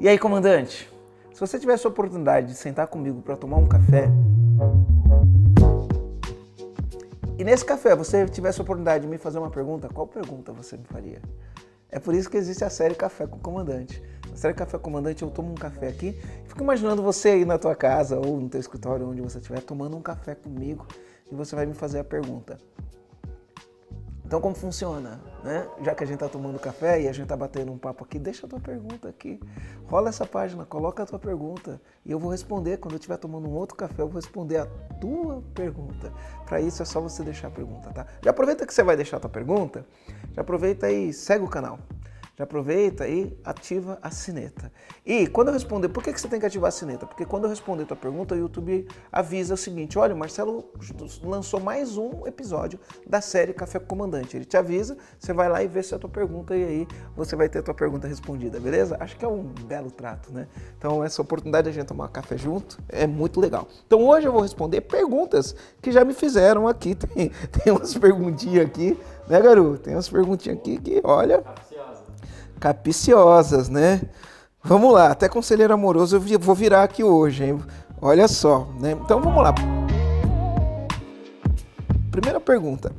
E aí, comandante? Se você tivesse a oportunidade de sentar comigo para tomar um café, e nesse café você tivesse a oportunidade de me fazer uma pergunta, qual pergunta você me faria? É por isso que existe a série Café com o Comandante. Na série Café com o Comandante eu tomo um café aqui, fico imaginando você aí na tua casa ou no teu escritório, onde você estiver, tomando um café comigo e você vai me fazer a pergunta. Então como funciona, né? Já que a gente tá tomando café e a gente tá batendo um papo aqui, deixa a tua pergunta aqui. Rola essa página, coloca a tua pergunta e eu vou responder. Quando eu estiver tomando um outro café, eu vou responder a tua pergunta. Para isso é só você deixar a pergunta, tá? Já aproveita que você vai deixar a tua pergunta, já aproveita e segue o canal. Já aproveita e ativa a sineta. E quando eu responder, por que você tem que ativar a sineta? Porque quando eu responder a tua pergunta, o YouTube avisa o seguinte: olha, o Marcelo lançou mais um episódio da série Café com o Comandante. Ele te avisa, você vai lá e vê se é a tua pergunta e aí você vai ter a tua pergunta respondida, beleza? Acho que é um belo trato, né? Então essa oportunidade de a gente tomar café junto é muito legal. Então hoje eu vou responder perguntas que já me fizeram aqui. Tem umas perguntinhas aqui, né, garoto? Tem umas perguntinhas aqui que, olha... capiciosas, né? Vamos lá, até conselheiro amoroso eu vou virar aqui hoje, hein? Olha só, né? Então vamos lá. Primeira pergunta.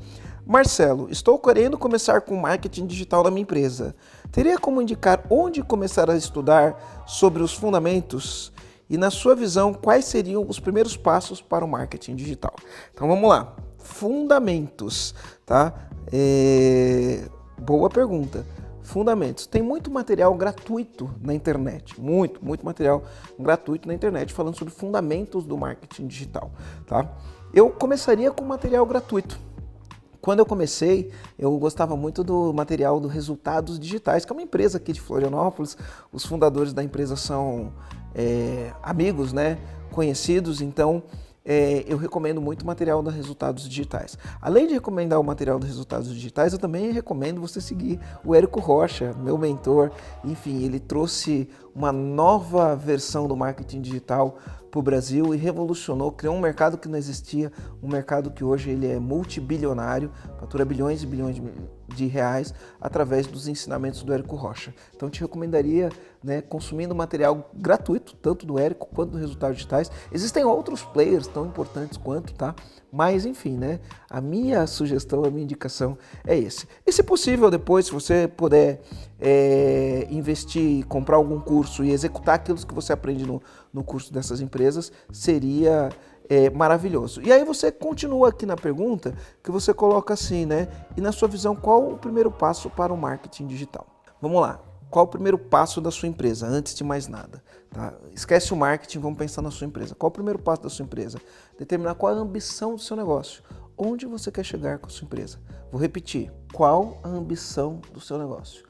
Marcelo, estou querendo começar com marketing digital na minha empresa. Teria como indicar onde começar a estudar sobre os fundamentos? E na sua visão, quais seriam os primeiros passos para o marketing digital? Então vamos lá. Fundamentos, tá? Boa pergunta. Fundamentos. Tem muito material gratuito na internet, muito material gratuito na internet falando sobre fundamentos do marketing digital, tá? Eu começaria com material gratuito. Quando eu comecei, eu gostava muito do material do Resultados Digitais, que é uma empresa aqui de Florianópolis. Os fundadores da empresa são amigos, né? Conhecidos, então... eu recomendo muito o material dos Resultados Digitais. Além de recomendar o material dos Resultados Digitais, eu também recomendo você seguir o Érico Rocha, meu mentor. Enfim, ele trouxe uma nova versão do marketing digital para o Brasil e revolucionou, criou um mercado que não existia, um mercado que hoje ele é multibilionário, fatura bilhões e bilhões de reais através dos ensinamentos do Érico Rocha. Então eu te recomendaria, né, consumindo material gratuito, tanto do Érico quanto do Resultados Digitais. Existem outros players tão importantes quanto, tá? Mas enfim, né, a minha sugestão, a minha indicação é esse. E se possível depois, se você puder investir, comprar algum curso e executar aquilo que você aprende no curso dessas empresas, seria maravilhoso. E aí você continua aqui na pergunta, que você coloca assim, né? E na sua visão, qual o primeiro passo para o marketing digital? Vamos lá. Qual o primeiro passo da sua empresa, antes de mais nada? Tá? Esquece o marketing, vamos pensar na sua empresa. Qual o primeiro passo da sua empresa? Determinar qual é a ambição do seu negócio. Onde você quer chegar com a sua empresa? Vou repetir. Qual a ambição do seu negócio?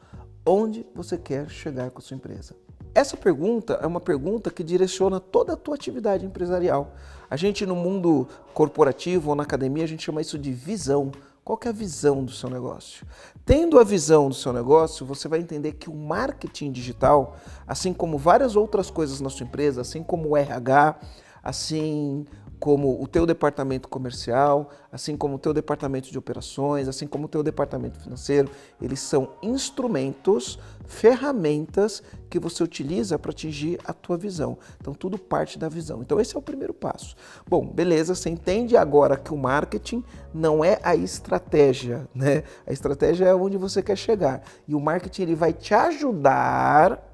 Onde você quer chegar com a sua empresa? Essa pergunta é uma pergunta que direciona toda a tua atividade empresarial. A gente no mundo corporativo ou na academia, a gente chama isso de visão. Qual que é a visão do seu negócio? Tendo a visão do seu negócio, você vai entender que o marketing digital, assim como várias outras coisas na sua empresa, assim como o RH, assim como o teu departamento comercial, assim como o teu departamento de operações, assim como o teu departamento financeiro, eles são instrumentos, ferramentas que você utiliza para atingir a tua visão. Então tudo parte da visão. Então esse é o primeiro passo. Bom, beleza, você entende agora que o marketing não é a estratégia, né? A estratégia é onde você quer chegar. E o marketing ele vai te ajudar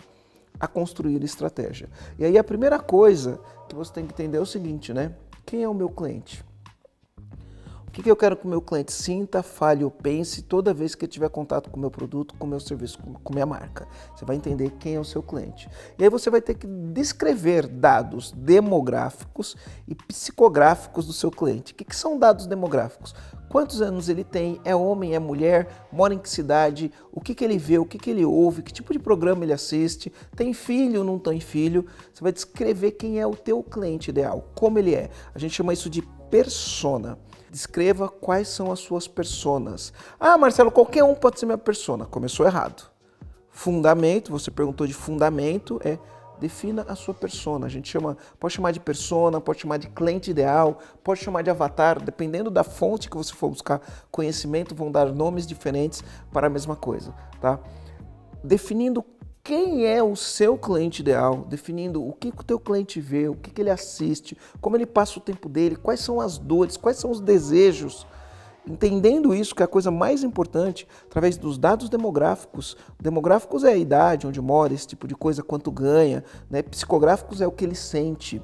a construir estratégia. E aí a primeira coisa que você tem que entender é o seguinte, né? Quem é o meu cliente? O que eu quero que o meu cliente sinta, fale ou pense toda vez que ele tiver contato com o meu produto, com o meu serviço, com a minha marca? Você vai entender quem é o seu cliente. E aí você vai ter que descrever dados demográficos e psicográficos do seu cliente. O que são dados demográficos? Quantos anos ele tem, é homem, é mulher, mora em que cidade, o que ele vê, o que ele ouve, que tipo de programa ele assiste, tem filho ou não tem filho. Você vai descrever quem é o teu cliente ideal, como ele é. A gente chama isso de persona. Descreva quais são as suas personas. Ah, Marcelo, qualquer um pode ser minha persona. Começou errado. Fundamento, você perguntou de fundamento, defina a sua persona. A gente pode chamar de persona, pode chamar de cliente ideal, pode chamar de avatar, dependendo da fonte que você for buscar conhecimento, vão dar nomes diferentes para a mesma coisa, tá? Definindo quem é o seu cliente ideal, definindo o que o teu cliente vê, o que ele assiste, como ele passa o tempo dele, quais são as dores, quais são os desejos. Entendendo isso, que é a coisa mais importante, através dos dados demográficos. Demográficos é a idade, onde mora, esse tipo de coisa, quanto ganha, né? Psicográficos é o que ele sente,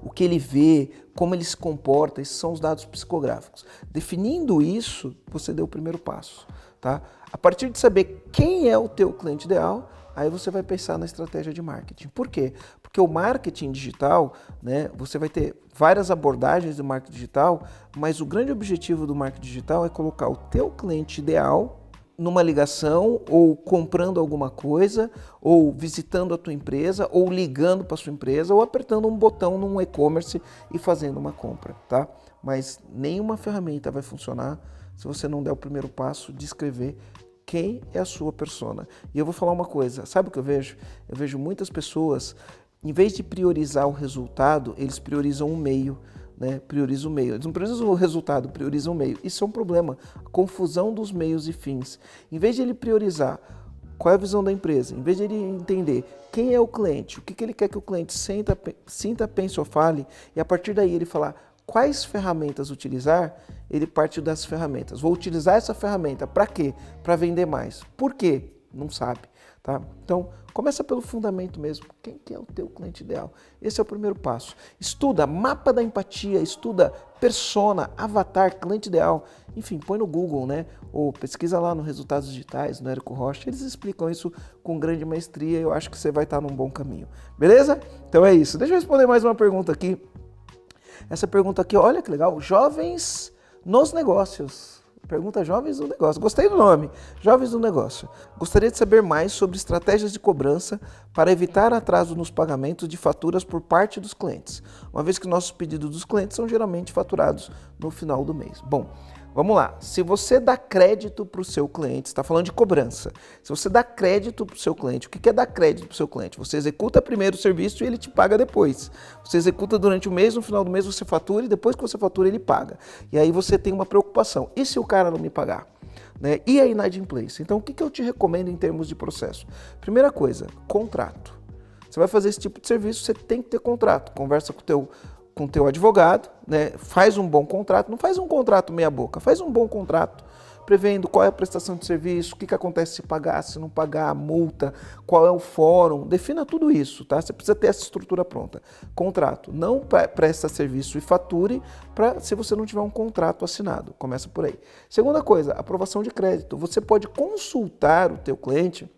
o que ele vê, como ele se comporta, esses são os dados psicográficos. Definindo isso, você deu o primeiro passo, tá? A partir de saber quem é o teu cliente ideal, aí você vai pensar na estratégia de marketing. Por quê? Porque o marketing digital, né, você vai ter várias abordagens do marketing digital, mas o grande objetivo do marketing digital é colocar o teu cliente ideal numa ligação, ou comprando alguma coisa, ou visitando a tua empresa, ou ligando para a sua empresa, ou apertando um botão num e-commerce e fazendo uma compra, tá? Mas nenhuma ferramenta vai funcionar se você não der o primeiro passo de escrever quem é a sua persona. E eu vou falar uma coisa, sabe o que eu vejo? Eu vejo muitas pessoas, em vez de priorizar o resultado, eles priorizam o meio, né? Priorizam o meio. Eles não priorizam o resultado, priorizam o meio. Isso é um problema, a confusão dos meios e fins. Em vez de ele priorizar qual é a visão da empresa, em vez de ele entender quem é o cliente, o que ele quer que o cliente sinta, pense ou fale, e a partir daí ele falar quais ferramentas utilizar, ele parte das ferramentas. Vou utilizar essa ferramenta para quê? Para vender mais. Por quê? Não sabe. Tá? Então, começa pelo fundamento mesmo. Quem que é o teu cliente ideal? Esse é o primeiro passo. Estuda mapa da empatia, estuda persona, avatar, cliente ideal. Enfim, põe no Google, né? Ou pesquisa lá no Resultados Digitais, no Érico Rocha. Eles explicam isso com grande maestria. Eu acho que você vai estar num bom caminho. Beleza? Então é isso. Deixa eu responder mais uma pergunta aqui. Essa pergunta aqui, olha que legal. Jovens nos negócios. Pergunta Jovens do Negócio. Gostei do nome. Jovens do Negócio. Gostaria de saber mais sobre estratégias de cobrança para evitar atraso nos pagamentos de faturas por parte dos clientes, uma vez que nossos pedidos dos clientes são geralmente faturados no final do mês. Bom, vamos lá. Se você dá crédito para o seu cliente, está falando de cobrança. Se você dá crédito para o seu cliente, o que é dar crédito para o seu cliente? Você executa primeiro o serviço e ele te paga depois. Você executa durante o mês, no final do mês você fatura e depois que você fatura ele paga. E aí você tem uma preocupação. E se o cara não me pagar? Né? E a inadimplência? Então o que eu te recomendo em termos de processo? Primeira coisa, contrato. Você vai fazer esse tipo de serviço, você tem que ter contrato. Conversa com o teu advogado, né? Faz um bom contrato, não faz um contrato meia boca, faz um bom contrato, prevendo qual é a prestação de serviço, o que acontece se pagar, se não pagar, a multa, qual é o fórum, defina tudo isso, tá? Você precisa ter essa estrutura pronta. Contrato, não presta serviço e fature se você não tiver um contrato assinado, começa por aí. Segunda coisa, aprovação de crédito. Você pode consultar o teu cliente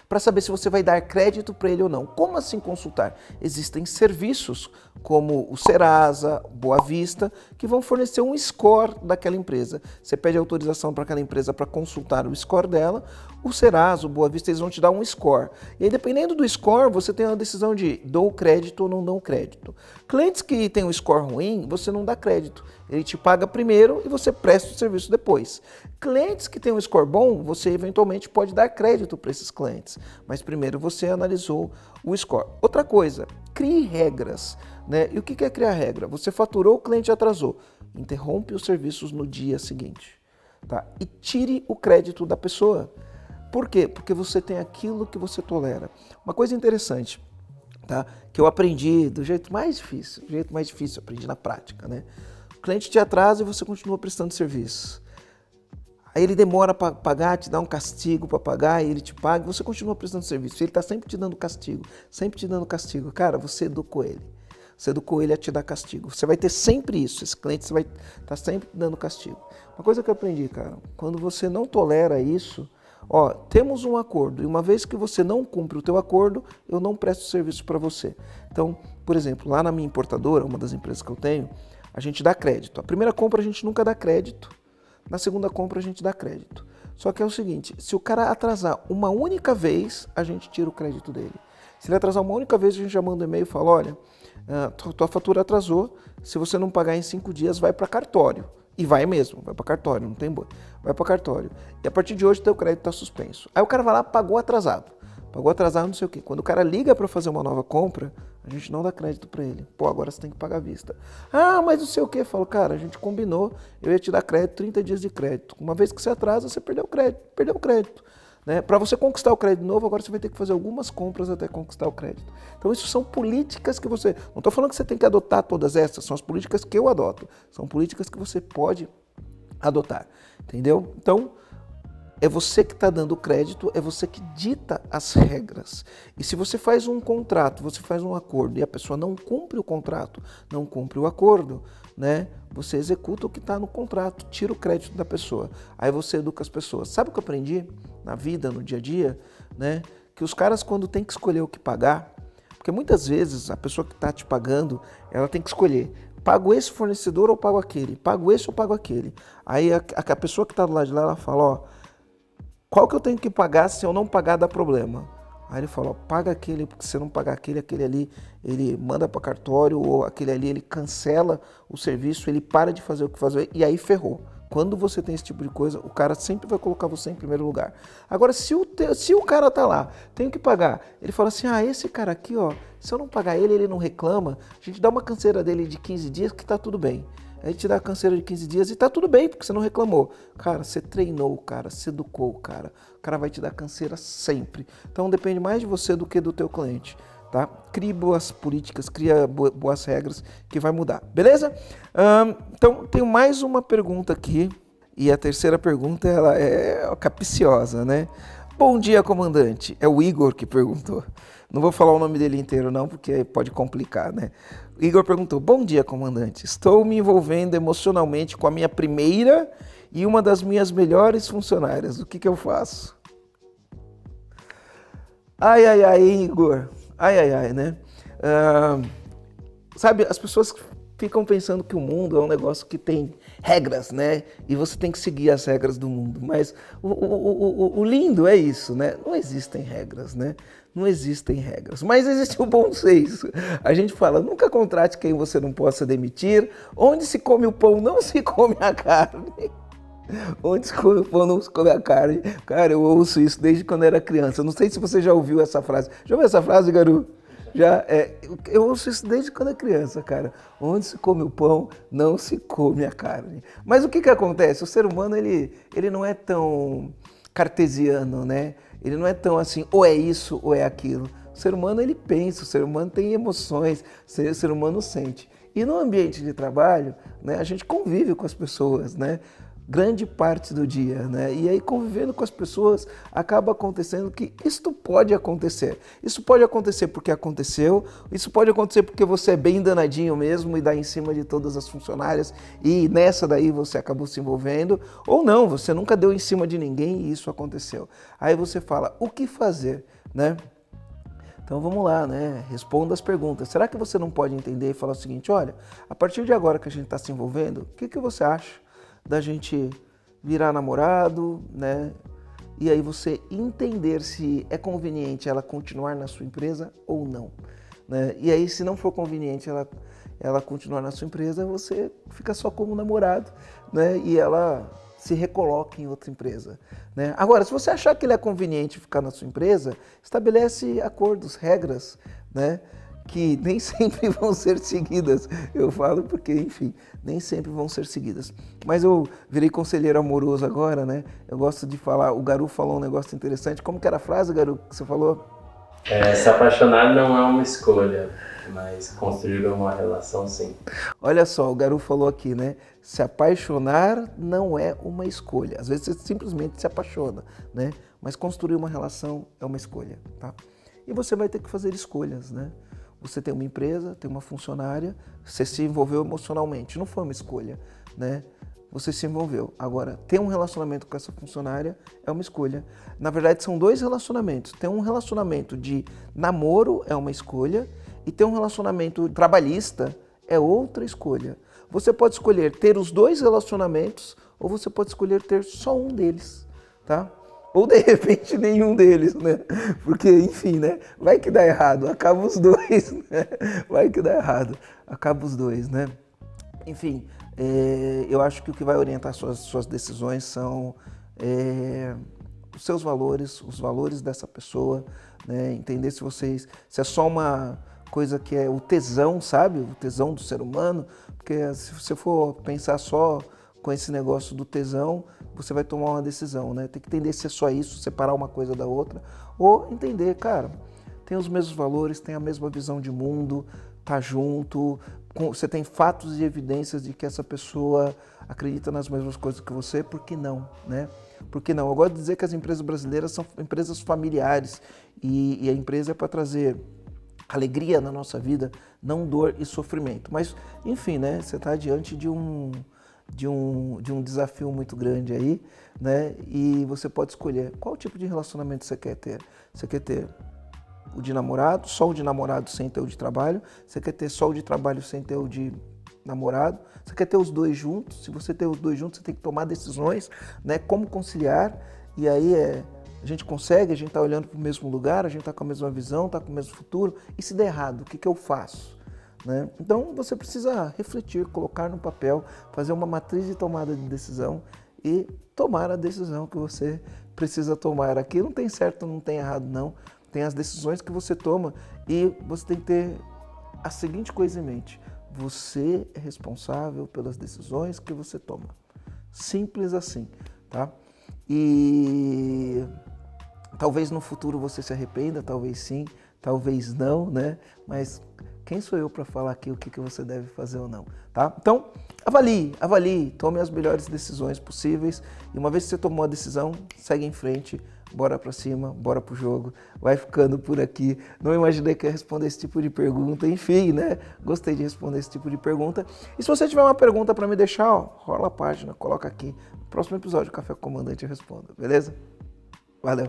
para saber se você vai dar crédito para ele ou não. Como assim consultar? Existem serviços como o Serasa, Boa Vista, que vão fornecer um score daquela empresa. Você pede autorização para aquela empresa para consultar o score dela, o Serasa, o Boa Vista, eles vão te dar um score. E aí, dependendo do score, você tem a decisão de dou crédito ou não dou crédito. Clientes que têm um score ruim, você não dá crédito. Ele te paga primeiro e você presta o serviço depois. Clientes que têm um score bom, você eventualmente pode dar crédito para esses clientes. Mas primeiro você analisou o score. Outra coisa, crie regras. Né? E o que é criar regra? Você faturou, o cliente atrasou. Interrompe os serviços no dia seguinte. Tá? E tire o crédito da pessoa. Por quê? Porque você tem aquilo que você tolera. Uma coisa interessante, tá? Que eu aprendi do jeito mais difícil. Do jeito mais difícil, eu aprendi na prática. Né? O cliente te atrasa e você continua prestando serviço. Aí ele demora para pagar, te dá um castigo para pagar, e ele te paga, e você continua prestando serviço. Ele está sempre te dando castigo, sempre te dando castigo. Cara, você educou ele. Você educou ele a te dar castigo. Você vai ter sempre isso. Esse cliente você vai estar sempre dando castigo. Uma coisa que eu aprendi, cara, quando você não tolera isso, ó, temos um acordo, e uma vez que você não cumpre o teu acordo, eu não presto serviço para você. Então, por exemplo, lá na minha importadora, uma das empresas que eu tenho, a gente dá crédito. A primeira compra a gente nunca dá crédito. Na segunda compra a gente dá crédito. Só que é o seguinte, se o cara atrasar uma única vez, a gente tira o crédito dele. Se ele atrasar uma única vez, a gente já manda um e-mail e fala, olha, tua fatura atrasou, se você não pagar em 5 dias, vai para cartório. E vai mesmo, vai para cartório, não tem boi. Vai para cartório. E a partir de hoje, teu crédito está suspenso. Aí o cara vai lá, pagou atrasado. Pagou atrasado não sei o quê. Quando o cara liga para fazer uma nova compra, a gente não dá crédito para ele. Pô, agora você tem que pagar à vista. Ah, mas não sei o quê. Falo, cara, a gente combinou, eu ia te dar crédito, 30 dias de crédito. Uma vez que você atrasa, você perdeu o crédito. Perdeu o crédito. né? Para você conquistar o crédito novo, agora você vai ter que fazer algumas compras até conquistar o crédito. Então isso são políticas que você... Não estou falando que você tem que adotar todas essas, são as políticas que eu adoto. São políticas que você pode adotar, entendeu? Então, é você que está dando crédito, é você que dita as regras. E se você faz um contrato, você faz um acordo e a pessoa não cumpre o contrato, não cumpre o acordo, né? Você executa o que está no contrato, tira o crédito da pessoa. Aí você educa as pessoas. Sabe o que eu aprendi na vida, no dia a dia, né? Que os caras, quando tem que escolher o que pagar, porque muitas vezes a pessoa que está te pagando, ela tem que escolher: pago esse fornecedor ou pago aquele? Pago esse ou pago aquele? Aí a pessoa que está do lado de lá, ela fala: ó, qual que eu tenho que pagar? Se eu não pagar, dá problema. Aí ele fala: ó, paga aquele, porque se eu não pagar aquele ali, ele manda para cartório, ou aquele ali, ele cancela o serviço, ele para de fazer o que fazer, e aí ferrou. Quando você tem esse tipo de coisa, o cara sempre vai colocar você em primeiro lugar. Agora, se o cara tá lá, tenho que pagar, ele fala assim: ah, esse cara aqui, ó, se eu não pagar ele, ele não reclama, a gente dá uma canseira dele de 15 dias que tá tudo bem. Aí te dá a canseira de 15 dias e tá tudo bem, porque você não reclamou. Cara, você treinou o cara, você educou o cara vai te dar canseira sempre. Então depende mais de você do que do teu cliente, tá? Crie boas políticas, cria boas regras que vai mudar, beleza? Então tenho mais uma pergunta aqui, e a terceira pergunta ela é capciosa, né? Bom dia, comandante. É o Igor que perguntou. Não vou falar o nome dele inteiro não, porque pode complicar, né? O Igor perguntou: bom dia, comandante. Estou me envolvendo emocionalmente com a minha primeira e uma das minhas melhores funcionárias. O que eu faço? Ai, ai, ai, Igor. Ai, ai, ai, né? Sabe, as pessoas ficam pensando que o mundo é um negócio que tem regras, né? E você tem que seguir as regras do mundo. Mas o lindo é isso, né? Não existem regras, né? Não existem regras, mas existe o bom senso. A gente fala: nunca contrate quem você não possa demitir. Onde se come o pão, não se come a carne. Onde se come o pão, não se come a carne. Cara, eu ouço isso desde quando era criança. Não sei se você já ouviu essa frase. Já ouviu essa frase, Garu? Já, eu ouço isso desde quando era criança, cara. Onde se come o pão, não se come a carne. Mas o que acontece? O ser humano, ele não é tão cartesiano, né? Ele não é tão assim, ou é isso ou é aquilo. O ser humano, ele pensa, o ser humano tem emoções, o ser humano sente. E no ambiente de trabalho, né, a gente convive com as pessoas, né? Grande parte do dia, né? E aí, convivendo com as pessoas, acaba acontecendo que isto pode acontecer. Isso pode acontecer porque aconteceu, isso pode acontecer porque você é bem danadinho mesmo e dá em cima de todas as funcionárias e nessa daí você acabou se envolvendo, ou não, você nunca deu em cima de ninguém e isso aconteceu. Aí você fala: o que fazer, né? Então vamos lá, né? Responda as perguntas. Será que você não pode entender e falar o seguinte: olha, a partir de agora que a gente está se envolvendo, o que você acha da gente virar namorado, né? E aí você entender se é conveniente ela continuar na sua empresa ou não, né? E aí, se não for conveniente ela continuar na sua empresa, você fica só como namorado, né? E ela se recoloca em outra empresa, né? Agora, se você achar que ele é conveniente ficar na sua empresa, estabelece acordos, regras, né? Que nem sempre vão ser seguidas. Eu falo porque, enfim, nem sempre vão ser seguidas. Mas eu virei conselheiro amoroso agora, né? Eu gosto de falar, o Garu falou um negócio interessante. Como que era a frase, Garu, que você falou? Se apaixonar não é uma escolha, mas construir uma relação, sim. Olha só, o Garu falou aqui, né? Se apaixonar não é uma escolha. Às vezes você simplesmente se apaixona, né? Mas construir uma relação é uma escolha, tá? E você vai ter que fazer escolhas, né? Você tem uma empresa, tem uma funcionária, você se envolveu emocionalmente, não foi uma escolha, né? Você se envolveu. Agora, ter um relacionamento com essa funcionária é uma escolha. Na verdade, são dois relacionamentos. Tem um relacionamento de namoro, é uma escolha, e ter um relacionamento trabalhista é outra escolha. Você pode escolher ter os dois relacionamentos ou você pode escolher ter só um deles, tá? Ou de repente nenhum deles, né? Porque, enfim, né? Vai que dá errado, acaba os dois, né? Vai que dá errado, acaba os dois, né? Enfim, eu acho que o que vai orientar suas decisões são os seus valores, os valores dessa pessoa, né? Entender se é só uma coisa que é o tesão, sabe? O tesão do ser humano, porque se você for pensar só com esse negócio do tesão, você vai tomar uma decisão, né? Tem que entender se é só isso, separar uma coisa da outra, ou entender, cara, tem os mesmos valores, tem a mesma visão de mundo, tá junto, você tem fatos e evidências de que essa pessoa acredita nas mesmas coisas que você, por que não, né? Por que não? Eu gosto de dizer que as empresas brasileiras são empresas familiares e a empresa é para trazer alegria na nossa vida, não dor e sofrimento. Mas, enfim, né? Você está diante de um desafio muito grande aí, né? E você pode escolher qual tipo de relacionamento você quer ter. Você quer ter o de namorado, só o de namorado sem ter o de trabalho? Você quer ter só o de trabalho sem ter o de namorado? Você quer ter os dois juntos? Se você ter os dois juntos, você tem que tomar decisões, né? Como conciliar, e aí a gente consegue, a gente está olhando para o mesmo lugar, a gente está com a mesma visão, está com o mesmo futuro, e se der errado, o que eu faço? Né? Então você precisa refletir, colocar no papel, fazer uma matriz de tomada de decisão e tomar a decisão que você precisa tomar. Aqui não tem certo, não tem errado não, tem as decisões que você toma e você tem que ter a seguinte coisa em mente: você é responsável pelas decisões que você toma. Simples assim, tá? E talvez no futuro você se arrependa, talvez sim, talvez não, né? Mas quem sou eu para falar aqui o que você deve fazer ou não, tá? Então, avalie, tome as melhores decisões possíveis e uma vez que você tomou a decisão, segue em frente, bora para cima, bora pro jogo, vai ficando por aqui. Não imaginei que ia responder esse tipo de pergunta, enfim, né? Gostei de responder esse tipo de pergunta. E se você tiver uma pergunta para me deixar, ó, rola a página, coloca aqui. No próximo episódio do Café com o Comandante eu respondo, beleza? Valeu!